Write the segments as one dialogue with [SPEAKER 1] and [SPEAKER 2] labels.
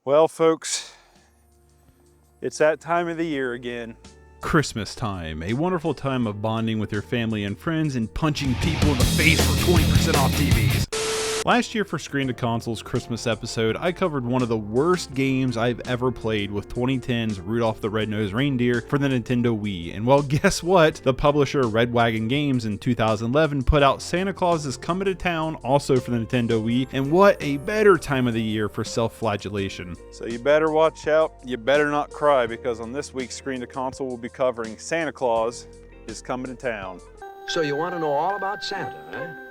[SPEAKER 1] Well, folks, it's that time of the year again.
[SPEAKER 2] Christmas time, a wonderful time of bonding with your family and friends and punching people in the face for 20% off TVs. Last year for Screen to Console's Christmas episode, I covered one of the worst games I've ever played with 2010's Rudolph the Red-Nosed Reindeer for the Nintendo Wii. And well, guess what? The publisher Red Wagon Games in 2011 put out Santa Claus is Coming to Town, also for the Nintendo Wii, and what a better time of the year for self-flagellation.
[SPEAKER 1] So you better watch out, you better not cry, because on this week's Screen to Console we'll be covering Santa Claus is Coming to Town.
[SPEAKER 3] So you want to know all about Santa, eh?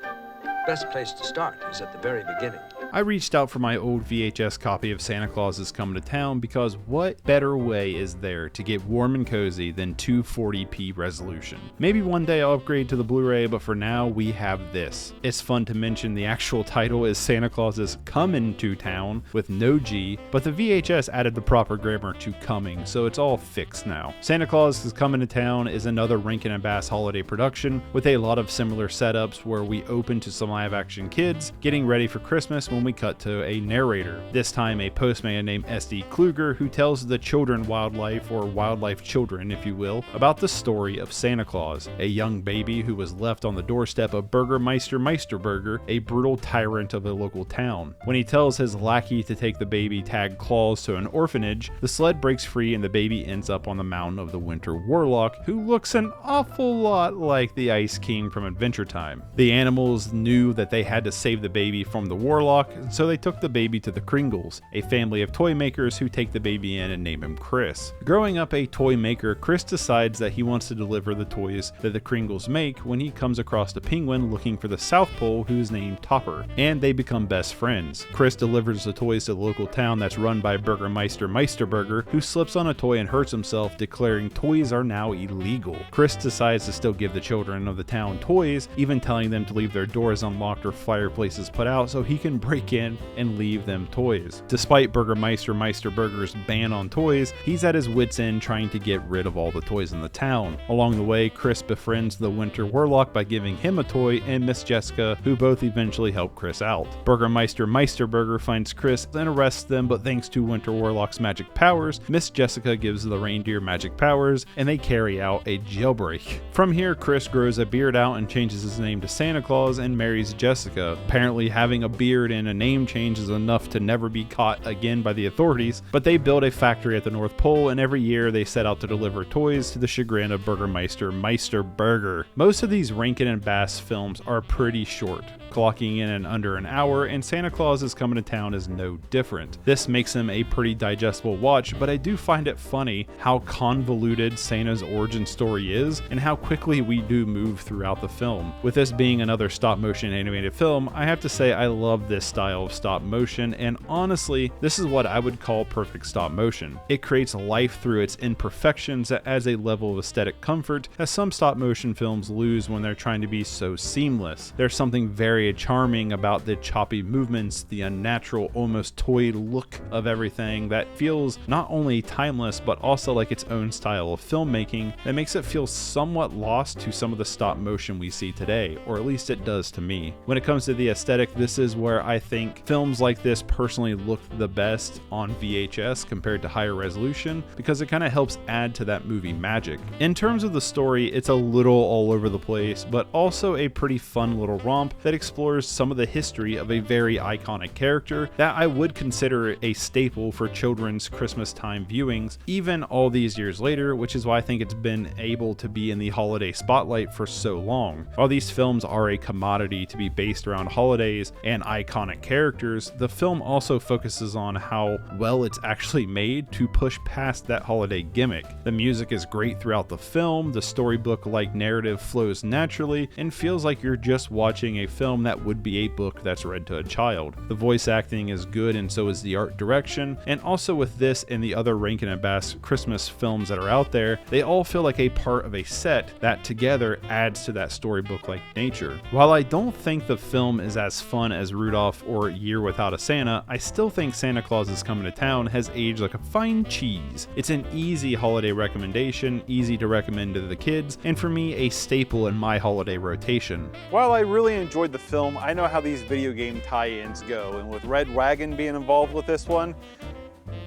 [SPEAKER 3] Best place to start is at the very beginning.
[SPEAKER 2] I reached out for my old VHS copy of Santa Claus is Coming to Town because what better way is there to get warm and cozy than 240p resolution? Maybe one day I'll upgrade to the Blu-ray, but for now we have this. It's fun to mention the actual title is Santa Claus is Comin to Town with no G, but the VHS added the proper grammar to coming, so it's all fixed now. Santa Claus is Coming to Town is another Rankin and Bass holiday production with a lot of similar setups where we open to some live-action kids getting ready for Christmas when we cut to a narrator, this time a postman named S.D. Kluger, who tells the children wildlife, or wildlife children if you will, about the story of Santa Claus, a young baby who was left on the doorstep of Burgermeister Meisterburger, a brutal tyrant of a local town. When he tells his lackey to take the baby tagged Claus to an orphanage, the sled breaks free and the baby ends up on the mountain of the Winter Warlock, who looks an awful lot like the Ice King from Adventure Time. The animals knew that they had to save the baby from the Warlock, so they took the baby to the Kringles, a family of toy makers who take the baby in and name him Chris. Growing up a toy maker, Chris decides that he wants to deliver the toys that the Kringles make when he comes across a penguin looking for the South Pole who's named Topper, and they become best friends. Chris delivers the toys to the local town that's run by Burgermeister Meisterburger, who slips on a toy and hurts himself, declaring toys are now illegal. Chris decides to still give the children of the town toys, even telling them to leave their doors unlocked or fireplaces put out so he can break in and leave them toys. Despite Burgermeister Meisterburger's ban on toys, he's at his wit's end trying to get rid of all the toys in the town. Along the way, Chris befriends the Winter Warlock by giving him a toy and Miss Jessica, who both eventually help Chris out. Burgermeister Meisterburger finds Chris and arrests them, but thanks to Winter Warlock's magic powers, Miss Jessica gives the reindeer magic powers and they carry out a jailbreak. From here, Chris grows a beard out and changes his name to Santa Claus and marries Jessica. Apparently having a beard and a name change is enough to never be caught again by the authorities, but they build a factory at the North Pole and every year they set out to deliver toys to the chagrin of Burgermeister Meisterburger. Most of these Rankin and Bass films are pretty short, clocking in under an hour, and Santa Claus is Coming to Town is no different. This makes them a pretty digestible watch, but I do find it funny how convoluted Santa's origin story is and how quickly we do move throughout the film. With this being another stop motion animated film, I have to say I love this style of stop motion, and honestly, this is what I would call perfect stop motion. It creates life through its imperfections that adds a level of aesthetic comfort that some stop motion films lose when they're trying to be so seamless. There's something very charming about the choppy movements, the unnatural, almost toy look of everything that feels not only timeless but also like its own style of filmmaking that makes it feel somewhat lost to some of the stop motion we see today, or at least it does to me. When it comes to the aesthetic, this is where I think films like this personally look the best on VHS compared to higher resolution, because it kind of helps add to that movie magic. In terms of the story, it's a little all over the place, but also a pretty fun little romp that explores some of the history of a very iconic character that I would consider a staple for children's Christmas time viewings, even all these years later, which is why I think it's been able to be in the holiday spotlight for so long. While these films are a commodity to be based around holidays and iconic characters, the film also focuses on how well it's actually made to push past that holiday gimmick. The music is great throughout the film, the storybook-like narrative flows naturally, and feels like you're just watching a film that would be a book that's read to a child. The voice acting is good and so is the art direction, and also with this and the other Rankin and Bass Christmas films that are out there, they all feel like a part of a set that together adds to that storybook-like nature. While I don't think the film is as fun as Rudolph or Year Without a Santa, I still think Santa Claus is Coming to Town has aged like a fine cheese. It's an easy holiday recommendation, easy to recommend to the kids, and for me, a staple in my holiday rotation.
[SPEAKER 1] While I really enjoyed the film, I know how these video game tie-ins go, and with Red Wagon being involved with this one,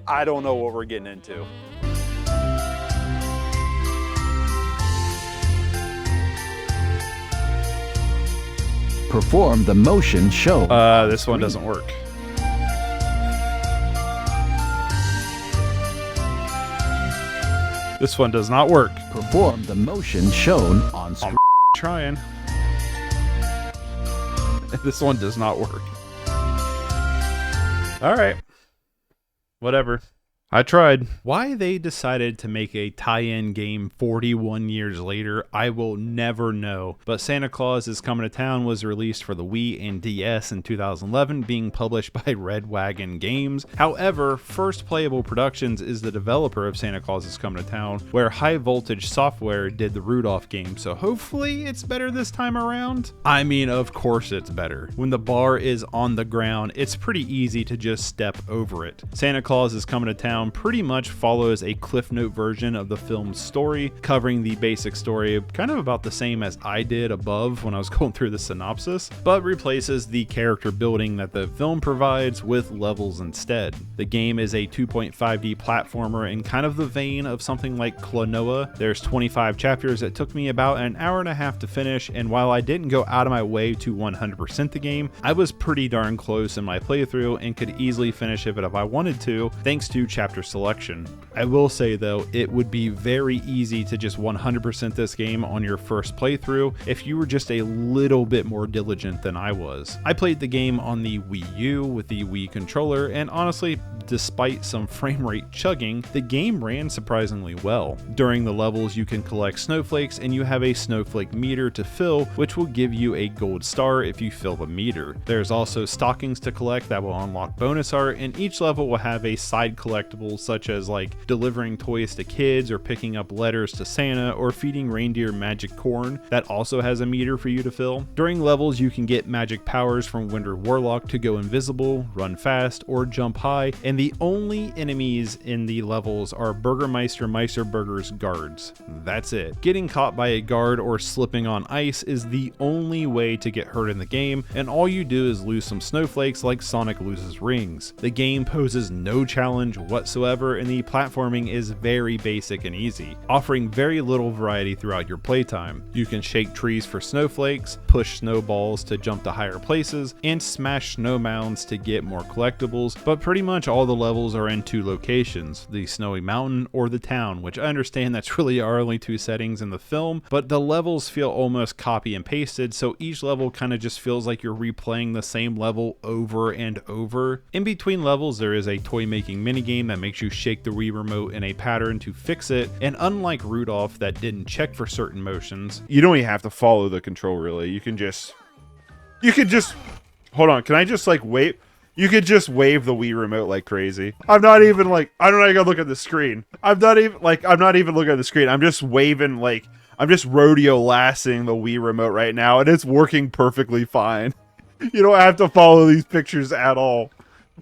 [SPEAKER 1] I don't know what we're getting into.
[SPEAKER 4] Perform the motion shown.
[SPEAKER 2] This one doesn't work. This one does not work.
[SPEAKER 4] Perform the motion shown on screen.
[SPEAKER 2] Trying. This one does not work. All right. Whatever. I tried. Why they decided to make a tie-in game 41 years later, I will never know. But Santa Claus is Coming to Town was released for the Wii and DS in 2011, being published by Red Wagon Games. However, First Playable Productions is the developer of Santa Claus is Coming to Town, where High Voltage Software did the Rudolph game, so hopefully it's better this time around. I mean, of course it's better. When the bar is on the ground, it's pretty easy to just step over it. Santa Claus is Coming to Town pretty much follows a Cliff Note version of the film's story, covering the basic story kind of about the same as I did above when I was going through the synopsis, but replaces the character building that the film provides with levels instead. The game is a 2.5D platformer in kind of the vein of something like Klonoa. There's 25 chapters that took me about an hour and a half to finish, and while I didn't go out of my way to 100% the game, I was pretty darn close in my playthrough and could easily finish it if I wanted to, thanks to chapter selection. I will say though, it would be very easy to just 100% this game on your first playthrough if you were just a little bit more diligent than I was. I played the game on the Wii U with the Wii controller, and honestly, despite some frame rate chugging, the game ran surprisingly well. During the levels, you can collect snowflakes, and you have a snowflake meter to fill, which will give you a gold star if you fill the meter. There's also stockings to collect that will unlock bonus art, and each level will have a side collectible such as like delivering toys to kids or picking up letters to Santa or feeding reindeer magic corn that also has a meter for you to fill. During levels, you can get magic powers from Winter Warlock to go invisible, run fast, or jump high, and the only enemies in the levels are Burgermeister Meisterburger's guards. That's it. Getting caught by a guard or slipping on ice is the only way to get hurt in the game, and all you do is lose some snowflakes like Sonic loses rings. The game poses no challenge whatsoever, and the platforming is very basic and easy, offering very little variety throughout your playtime. You can shake trees for snowflakes, push snowballs to jump to higher places, and smash snow mounds to get more collectibles, but pretty much all the levels are in two locations, the snowy mountain or the town, which I understand that's really our only two settings in the film, but the levels feel almost copy and pasted, so each level kind of just feels like you're replaying the same level over and over. In between levels, there is a toy making minigame that makes you shake the Wii remote in a pattern to fix it, and unlike Rudolph that didn't check for certain motions,
[SPEAKER 1] You don't even have to follow the control really. You can just hold on, can I just like wait? You could just wave the Wii remote like crazy. I'm not even like, I don't even look at the screen. I'm not even looking at the screen. I'm just waving like, I'm just rodeo lassing the Wii remote right now, and it's working perfectly fine. You don't have to follow these pictures at all.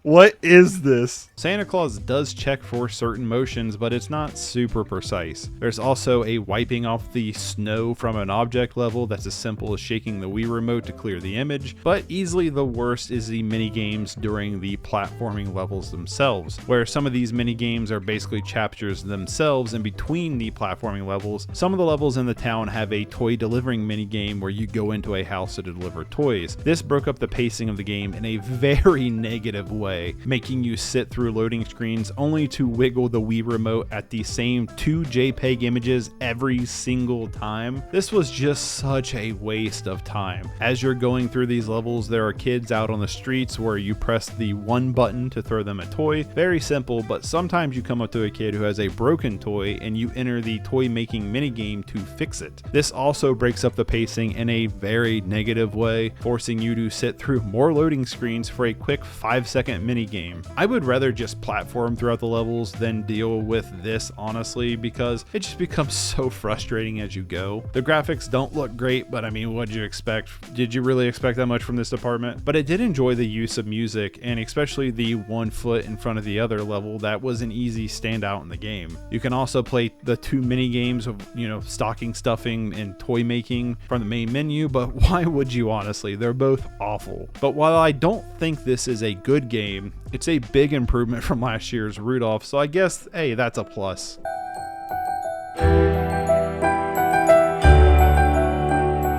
[SPEAKER 1] What is this?
[SPEAKER 2] Santa Claus does check for certain motions, but it's not super precise. There's also a wiping off the snow from an object level that's as simple as shaking the Wii remote to clear the image, but easily the worst is the minigames during the platforming levels themselves, where some of these minigames are basically chapters themselves in between the platforming levels. Some of the levels in the town have a toy delivering minigame where you go into a house to deliver toys. This broke up the pacing of the game in a very negative way, making you sit through loading screens only to wiggle the Wii remote at the same 2 JPEG images every single time. This was just such a waste of time. As you're going through these levels, there are kids out on the streets where you press the 1 button to throw them a toy. Very simple, but sometimes you come up to a kid who has a broken toy and you enter the toy making minigame to fix it. This also breaks up the pacing in a very negative way, forcing you to sit through more loading screens for a quick 5-second minigame. I would rather just platform throughout the levels than deal with this, honestly, because it just becomes so frustrating as you go. The graphics don't look great, but I mean, what'd you expect? Did you really expect that much from this department? But I did enjoy the use of music, and especially the 1 foot in front of the other level. That was an easy standout in the game. You can also play the 2 mini games of, stocking stuffing and toy making from the main menu, but why would you, honestly? They're both awful. But while I don't think this is a good game, game. It's a big improvement from last year's Rudolph, so I guess, hey, that's a plus.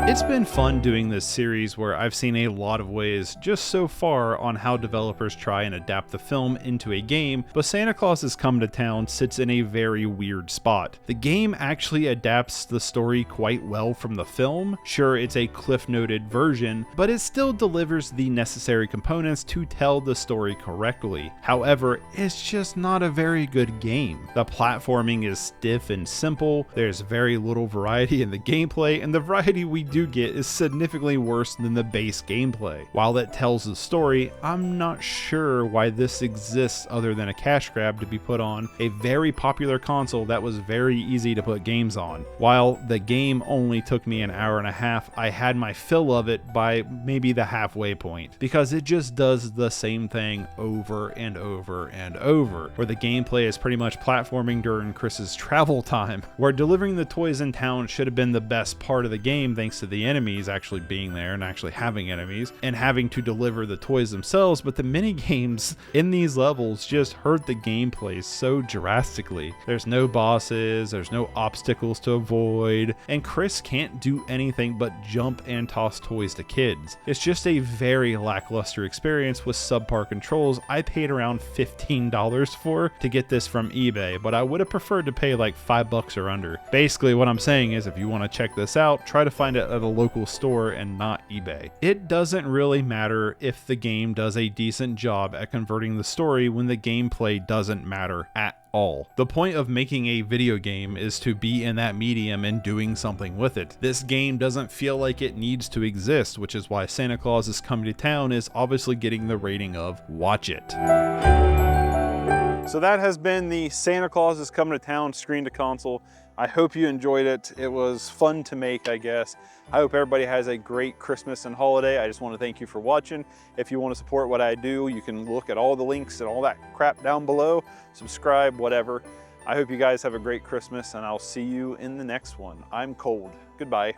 [SPEAKER 2] It's been fun doing this series where I've seen a lot of ways just so far on how developers try and adapt the film into a game, but Santa Claus Is Coming to Town sits in a very weird spot. The game actually adapts the story quite well from the film. Sure, it's a cliff-noted version, but it still delivers the necessary components to tell the story correctly. However, it's just not a very good game. The platforming is stiff and simple, there's very little variety in the gameplay, and the variety we do get is significantly worse than the base gameplay. While it tells the story, I'm not sure why this exists other than a cash grab to be put on a very popular console that was very easy to put games on. While the game only took me an hour and a half, I had my fill of it by maybe the halfway point, because it just does the same thing over and over and over, where the gameplay is pretty much platforming during Chris's travel time, where delivering the toys in town should have been the best part of the game thanks to the enemies actually being there and actually having enemies and having to deliver the toys themselves, but the mini games in these levels just hurt the gameplay so drastically. There's no bosses, there's no obstacles to avoid, and Chris can't do anything but jump and toss toys to kids. It's just a very lackluster experience with subpar controls. I paid around $15 for to get this from eBay, but I would have preferred to pay like $5 or under. Basically what I'm saying is, if you want to check this out, try to find it at a local store and not eBay. It doesn't really matter if the game does a decent job at converting the story when the gameplay doesn't matter at all. The point of making a video game is to be in that medium and doing something with it. This game doesn't feel like it needs to exist, which is why Santa Claus Is Coming to Town is obviously getting the rating of watch it. So that has been the Santa Claus Is Coming to Town screen to console. I hope you enjoyed it. It was fun to make, I guess. I hope everybody has a great Christmas and holiday. I just want to thank you for watching. If you want to support what I do, you can look at all the links and all that crap down below. Subscribe, whatever. I hope you guys have a great Christmas, and I'll see you in the next one. I'm cold. Goodbye.